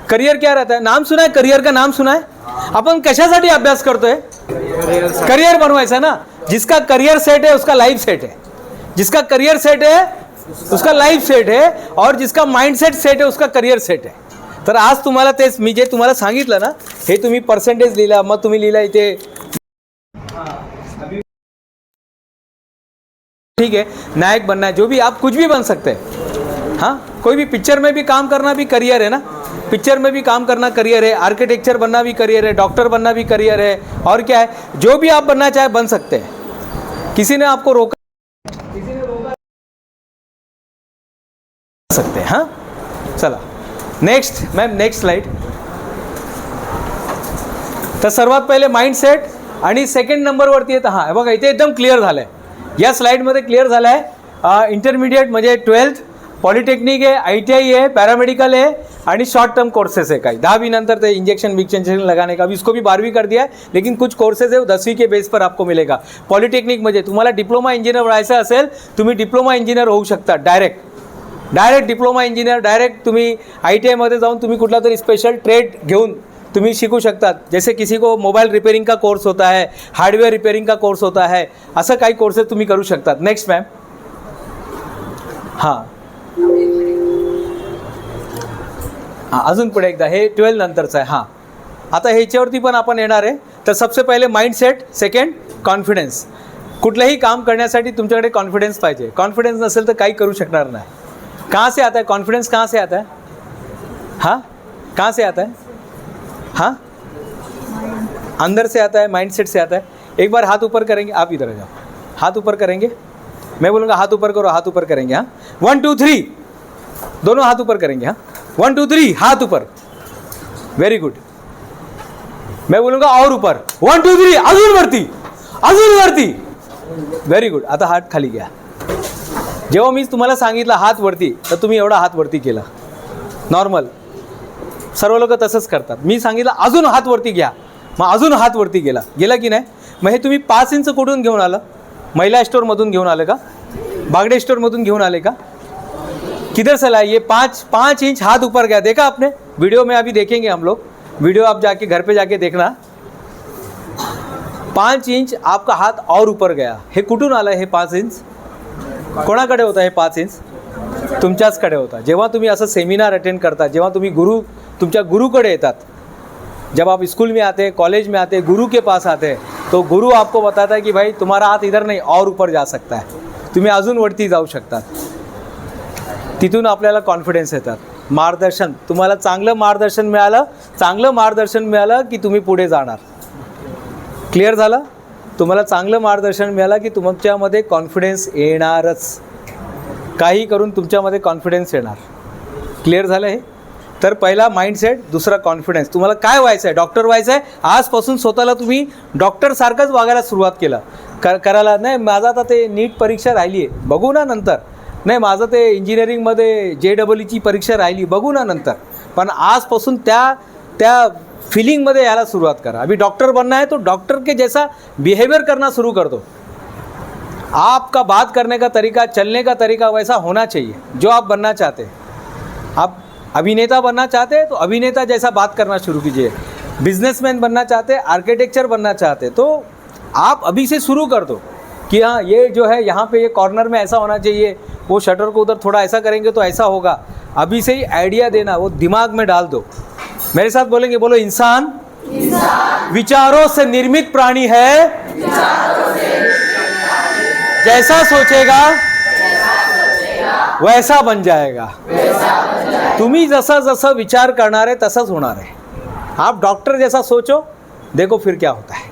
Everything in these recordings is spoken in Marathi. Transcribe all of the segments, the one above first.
करियर क्या रहता है? नाम सुना है करियर का? नाम सुना है? आपण कशासाठी अभ्यास करतोय? करियर बनवायचा ना. जिसका करियर सेट है उसका लाइफ सेट है. जिसका करियर सेट है उसका लाइफ सेट है, और जिसका माइंडसेट सेट है उसका करियर सेट है. तर आज तुम्हाला तेच मी जे तुम्हाला सांगितलं ना, हे तुम्ही पर्सेंटेज लिहिला, मग तुम्ही लिहिला इथे ठीक है नायक बनना है, जो भी आप कुछ भी बन सकते हैं. हाँ, कोई भी पिक्चर में भी काम करना भी करियर है ना. पिक्चर में भी काम करना करियर है, आर्किटेक्चर बनना भी करियर है, डॉक्टर बनना भी करियर है, और क्या है, जो भी आप बनना चाहे बन सकते हैं. किसी ने आपको रोका सकते हैं. हाँ, चला नेक्स्ट मॅम, नेक्स्ट स्लाइड. तर सर्वात पहिले माइंडसेट आणि सेकंड नंबरवरती येतं. हां बघा इथे एकदम क्लिअर झालं आहे, या स्लाइडमध्ये क्लिअर झालं आहे. इंटरमिडिएट म्हणजे 12th, पॉलिटेक्निक है, ITI है, पैरामेडिकल है आणि शॉर्ट टर्म कोर्सेस है. काही 10वीं नंतर ते इंजेक्शन लगाने का, अभी इसको भी 12वीं कर दिया है, लेकिन कुछ कोर्सेज है वो 10वीं के बेस पर आपको मिलेगा. पॉलिटेक्निक म्हणजे तुम्हाला डिप्लोमा इंजिनियर व्हायचं असेल, तुम्ही डिप्लोमा इंजिनियर होऊ शकता. डायरेक्ट डिप्लोमा इंजिनियर, डायरेक्ट तुम्ही ITI मध्ये जाऊन तुम्ही कुठला तरी स्पेशल ट्रेड घेऊन तुम्ही शिकू शकतात. जैसे किसी को मोबाइल रिपेयरिंग का कोर्स होता है, हार्डवेयर रिपेयरिंग का कोर्स होता है, असं काही कोर्सेस तुम्ही करू शकतात. Next ma'am. हां हां, अजून पुढे एकदा, हे 12 नंतरचं आहे. हां, आता ह्याच्यावरती पण आपण येणार आहे. तर सबसे पहिले माइंडसेट, सेकंड कॉन्फिडन्स. कुठलंही काम करण्यासाठी तुमच्याकडे कॉन्फिडन्स पाहिजे. कॉन्फिडन्स नसेल तर काही करू शकणार नाही. कहाँ से आता है कॉन्फिडेंस? कहाँ से आता है? हाँ, कहाँ से आता है? हाँ, अंदर से आता है, माइंडसेट से आता है. एक बार हाथ ऊपर करेंगे, आप इधर आ जाओ. हाथ ऊपर करेंगे, मैं बोलूँगा हाथ ऊपर करो, हाथ ऊपर करेंगे. हाँ, 1 2 3, दोनों हाथ ऊपर करेंगे. हाँ, 1 2 3, हाथ ऊपर. Very good. मैं बोलूँगा और ऊपर, 1 2 3, अजून वरती, अजून वरती. Very good. आता हात खाली घ्या. जेव्हा मी तुम्हाला सांगितलं हात वरती, तर तुम्ही एवढा हात वरती केला. नॉर्मल सर्व लोक तसंच करतात. मी सांगितलं अजून हात वरती घ्या, मग अजून हात वरती गेला की नाही. मग हे तुम्ही 5 इंच कुठून घेऊन आलं? महिला स्टोरमधून घेऊन आले का? बागडे स्टोरमधून घेऊन आले का? किधर से लाए ये? 5 इंच हाथ ऊपर गया. देखा आपने? वीडियो में अभी देखेंगे हम लोग. वीडियो आप जाके घर पे जाके देखना. 5 इंच आपका हाथ और ऊपर गया. हे कुठून आलं हे 5 इंच? कोणाकडे होता हे 5 इंच? तुमच्याचकडे होता. जेव्हा तुम्ही असं सेमिनार अटेंड करता, जेव्हा तुम्ही तुमच्या गुरुकडे येतात, जब आप स्कूल में आते हैं, कॉलेज में आते हैं, गुरु के पास आते हैं, तो गुरु आपको बताता है कि भाई तुम्हारा हाथ इधर नहीं और ऊपर जा सकता है, तुम्ही अजून वरती जाऊ शकता. तिथून आपल्याला कॉन्फिडन्स येतात. मार्गदर्शन, तुम्हाला चांगलं मार्गदर्शन मिळालं की तुम्ही पुढे जाणार. क्लिअर झालं? तुम्हाला चांगलं मार्गदर्शन मिळालं की तुमच्यामध्ये कॉन्फिडन्स येणारच. काही करून तुमच्यामध्ये कॉन्फिडन्स येणार. क्लिअर झालं हे? तर पहिला माइंडसेट, दुसरा कॉन्फिडन्स. तुम्हाला काय व्हायचं आहे? डॉक्टर व्हायचं आहे. आजपासून स्वतःला तुम्ही डॉक्टरसारखंच वागायला सुरुवात करायला. नाही माझं आता ते नीट परीक्षा राहिली आहे, बघू ना नंतर. नाही माझं ते इंजिनिअरिंगमध्ये JEEची परीक्षा राहिली, बघू ना नंतर. पण आजपासून त्या फीलिंगमध्ये यायला सुरुवात करा. अभी डॉक्टर बनना है तो डॉक्टर के जैसा बिहेवियर करना शुरू कर दो. आपका बात करने का तरीका, चलने का तरीका वैसा होना चाहिए जो आप बनना चाहते हैं. आप अभिनेता बनना चाहते हैं तो अभिनेता जैसा बात करना शुरू कीजिए. बिजनेसमैन बनना चाहते हैं, आर्किटेक्चर बनना चाहते हैं, तो आप अभी से शुरू कर दो कि हाँ ये जो है यहाँ पे ये कॉर्नर में ऐसा होना चाहिए, वो शटर को उधर थोड़ा ऐसा करेंगे तो ऐसा होगा. अभी से ही आइडिया देना, वो दिमाग में डाल दो. मेरे साथ बोलेंगे, बोलो इंसान विचारों से निर्मित प्राणी है, जैसा सोचेगा वैसा बन जाएगा. तुम्ही जसा विचार करणार है तसंच होणार है. आप डॉक्टर जैसा सोचो, देखो फिर क्या होता है.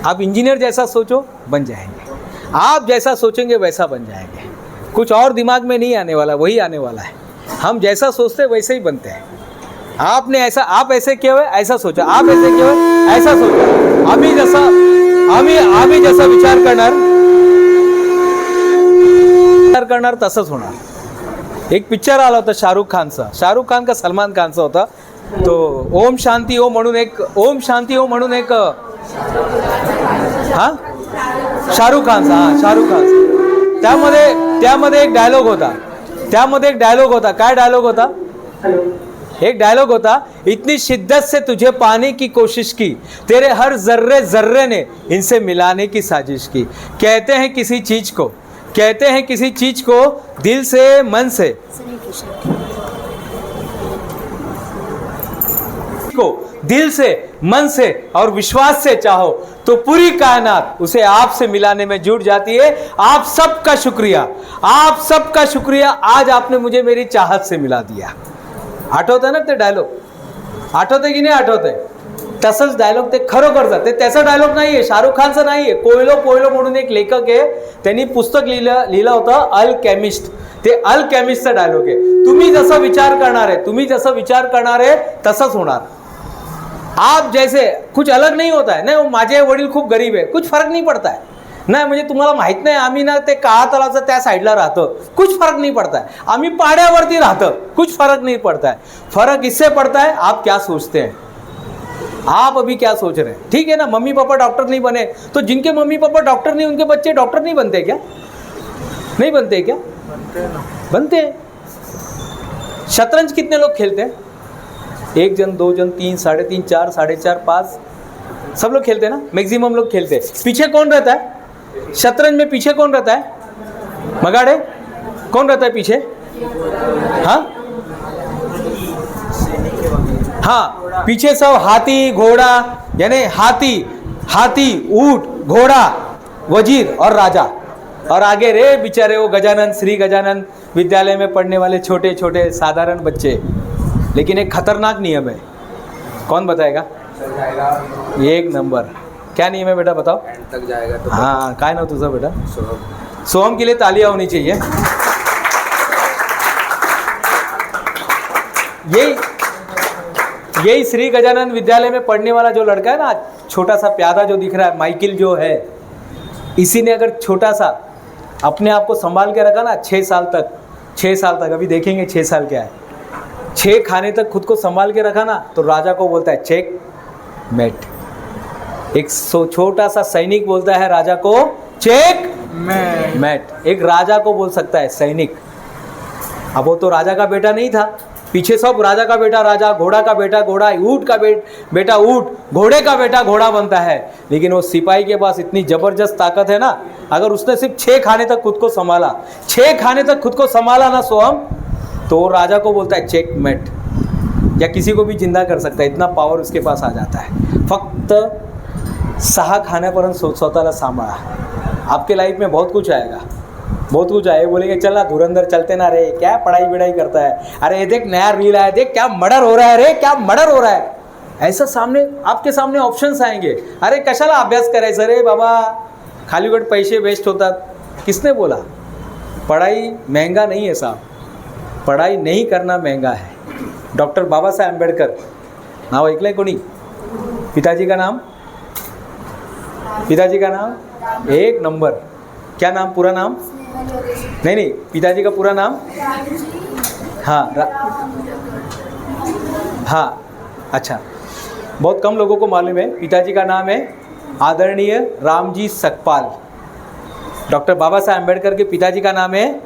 आप इंजीनियर जैसा सोचो, बन जाएंगे. आप जैसा सोचेंगे वैसा बन जाएंगे. कुछ और दिमाग में नहीं आने वाला, वही आने वाला है. हम जैसा सोचते वैसे ही बनते हैं. आप ऐसे किया हुआ ऐसा सोचा, आप ऐसे किया हुआ ऐसा सोचा. आम्ही जसा विचार करणार तसंच होणार. एक पिक्चर आला होता शाहरुख खान का सलमान खानचा होता. तो ओम शांती ओम म्हणून एक हां शाहरुख खानचा. त्यामध्ये एक डायलॉग होता. काय डायलॉग होता? एक डायलॉग होता, इतनी शिद्दत से तुझे पाने की कोशिश की, तेरे हर जर्रे जर्रे ने इनसे मिलाने की साजिश की। कहते हैं किसी चीज को, कहते हैं किसी चीज को दिल से मन से को दिल से मन से और विश्वास से चाहो तो पूरी कायनात उसे आपसे मिलाने में जुट जाती है। आप सबका शुक्रिया, आप सबका शुक्रिया, आज आपने मुझे मेरी चाहत से मिला दिया। आठवतं ना ते डायलॉग? आठवते की नाही आठवते? तसंच डायलॉग ते खरोखरचं, ते त्याचा डायलॉग नाही आहे, शाहरुख खानचा नाही आहे. कोयलो कोयलो म्हणून एक लेखक आहे, त्यांनी पुस्तक लिहिलं होतं अल्केमिस्ट. ते अल्केमिस्टचा डायलॉग आहे. तुम्ही जसा विचार करणार आहे, तुम्ही जसा विचार करणार आहे तसंच होणार. आप जैसे कुछ अलग नहीं होता है. नाही माझे वडील खूप गरीब आहे, कुछ फरक नहीं पड़ता है. नाही म्हणजे तुम्हाला माहित नाही, आम्ही ना ते काळा तलावाचं त्या साईडला राहतो, कुछ फर्क नहीं पड़ता है. आम्ही पाड्यावरती राहतो, कुछ फर्क नहीं पड़ता है. फर्क इससे पड़ता है आप क्या सोचते हैं, आप अभी क्या सोच रहे हैं. ठीक है ना, मम्मी पापा डॉक्टर नहीं बने तो जिनके मम्मी पापा डॉक्टर नहीं उनके बच्चे डॉक्टर नहीं बनते क्या? नहीं बनते क्या? बनते. शतरंज कितने लोग खेलते हैं? 1 जन, 2 जन, 3, 3.5, 4, 4.5, 5, सब लोग खेलते हैं ना, मैक्सिमम लोग खेलते हैं. पीछे कौन रहता है शतरंज में? पीछे कौन रहता है? मगाड़े कौन रहता है पीछे? हाँ हाँ, पीछे सब हाथी घोड़ा, यानी हाथी ऊंट घोड़ा वजीर और राजा, और आगे रे बेचारे वो गजानन, श्री गजानन विद्यालय में पढ़ने वाले छोटे छोटे साधारण बच्चे. लेकिन एक खतरनाक नियम है, कौन बताएगा? एक नंबर. क्या नियम है बेटा, बताओ. तक जाएगा तो. हाँ, काय नाव तुझं बेटा? सोहम के लिए तालियां होनी चाहिए. यही श्री गजानन विद्यालय में पढ़ने वाला जो लड़का है ना, छोटा सा प्यादा जो दिख रहा है, माइकिल जो है, इसी ने अगर छोटा सा अपने आप को संभाल के रखा ना 6 साल तक, अभी देखेंगे 6 साल क्या है, 6 खाने तक खुद को संभाल के रखा ना, तो राजा को बोलता है चेक मेट. एक छोटा सा सैनिक बोलता है राजा को चेक मेट. एक राजा को बोल सकता है सैनिक. अब वो तो राजा का बेटा नहीं था, पीछे सब राजा का बेटा राजा, घोड़ा का बेटा घोड़ा, ऊंट का बेटा ऊंट, घोड़े का बेटा घोड़ा बनता है. लेकिन वो सिपाही के पास इतनी जबरदस्त ताकत है ना, अगर उसने सिर्फ 6 खाने तक खुद को संभाला, 6 खाने तक खुद को संभाला ना सोहम, तो राजा को बोलता है चेक मेट, या किसी को भी जिंदा कर सकता है. इतना पावर उसके पास आ जाता है. फक्त 6 खाण्यापर्यंत स्वतःला सांभाळा. आपके लाइफ में बहुत कुछ आएगा, बहुत कुछ आए. बोलेंगे चल ना धुरंधर चलते ना रे, क्या पढ़ाई बिढ़ाई करता है, अरे ये देख नया रील आया, देख क्या मर्डर हो रहा है रे, क्या मर्डर हो रहा है. ऐसा सामने आपके सामने ऑप्शंस आएंगे. अरे कशाला अभ्यास करायचा रे बाबा, खालीगड पैसे वेस्ट होतात. किसने बोला? पढ़ाई महंगा नहीं है साहब, पढ़ाई नहीं करना महंगा है. डॉक्टर बाबा साहेब आंबेडकर नाव ऐकलंय कोणी? पिताजी का नाम? पिताजी का नाम एक नंबर. क्या नाम, पूरा नाम? नहीं, पिताजी का पूरा नाम? हाँ, अच्छा, बहुत कम लोगों को मालूम है. पिताजी का नाम है आदरणीय रामजी सकपाल. डॉक्टर बाबा साहेब आंबेडकर के पिताजी का नाम है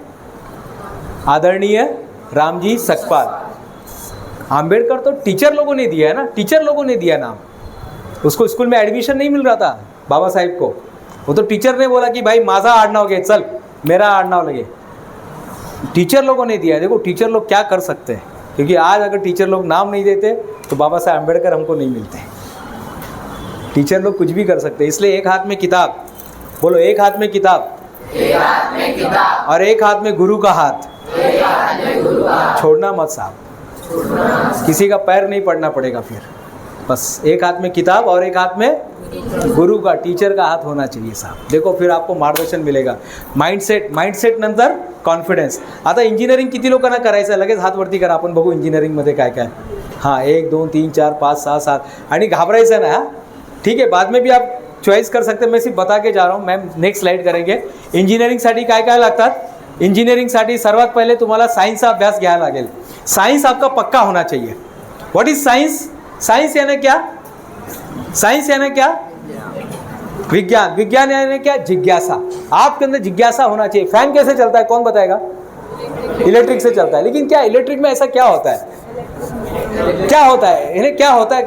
आदरणीय रामजी सकपाल. आंबेडकर तो टीचर लोगों ने दिया है ना, टीचर लोगों ने दिया नाम. उसको स्कूल में एडमिशन नहीं मिल रहा था बाबा साहेब को, वो तो टीचर ने बोला कि भाई माझा आडनाव घे, चल मेरा आडनाव लगे. टीचर लोगों ने दिया है. देखो टीचर लोग क्या कर सकते हैं, क्योंकि आज अगर टीचर लोग नाम नहीं देते तो बाबा साहेब आंबेडकर हमको नहीं मिलते. टीचर लोग कुछ भी कर सकते हैं. इसलिए एक हाथ में किताब, बोलो एक हाथ में किताब, और एक हाथ में गुरु का हाथ. छोड़ना मत साहब, किसी का पैर नहीं पड़ना पड़ेगा फिर. बस एक हाथ में किताब और एक हाथ में गुरु का, टीचर का हात होना चाहिए साहब. देखो फिर आपको मार्गदर्शन मिलेगा. माइंडसेट नंतर कॉन्फिडन्स. आता इंजिनिअरिंग किती लोकांना करायचं, लगेच हात वरती करा, आपण बघू इंजिनिअरिंगमध्ये काय काय. हाँ, 1 2 3 4 5 6 7. आणि घाबरायचं ना. हाँ ठीक है, बाद में भी आप चॉईस कर सकते. मैं सिर्फ बता के जा रहा हूँ, मैम नेक्स्ट स्लाइड करेंगे. इंजिनिअरिंगसाठी काय काय लागतात. इंजिनिअरिंगसाठी सर्वात पहिले तुम्हाला सायन्सचा अभ्यास घ्यावा लागेल. साइंस आपका पक्का होना चाहिए. What is science? साइंस यानी क्या? साइंस यानी क्या? विज्ञान. विज्ञान यानी क्या? जिज्ञासा. आपके अंदर जिज्ञासा होना चाहिए. फैन कैसे चलता है कौन बताएगा? इलेक्ट्रिक से चलता है. लेकिन क्या इलेक्ट्रिक में ऐसा क्या होता है? क्या होता है, इन्हें क्या होता है,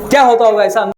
क्या होता होगा ऐसा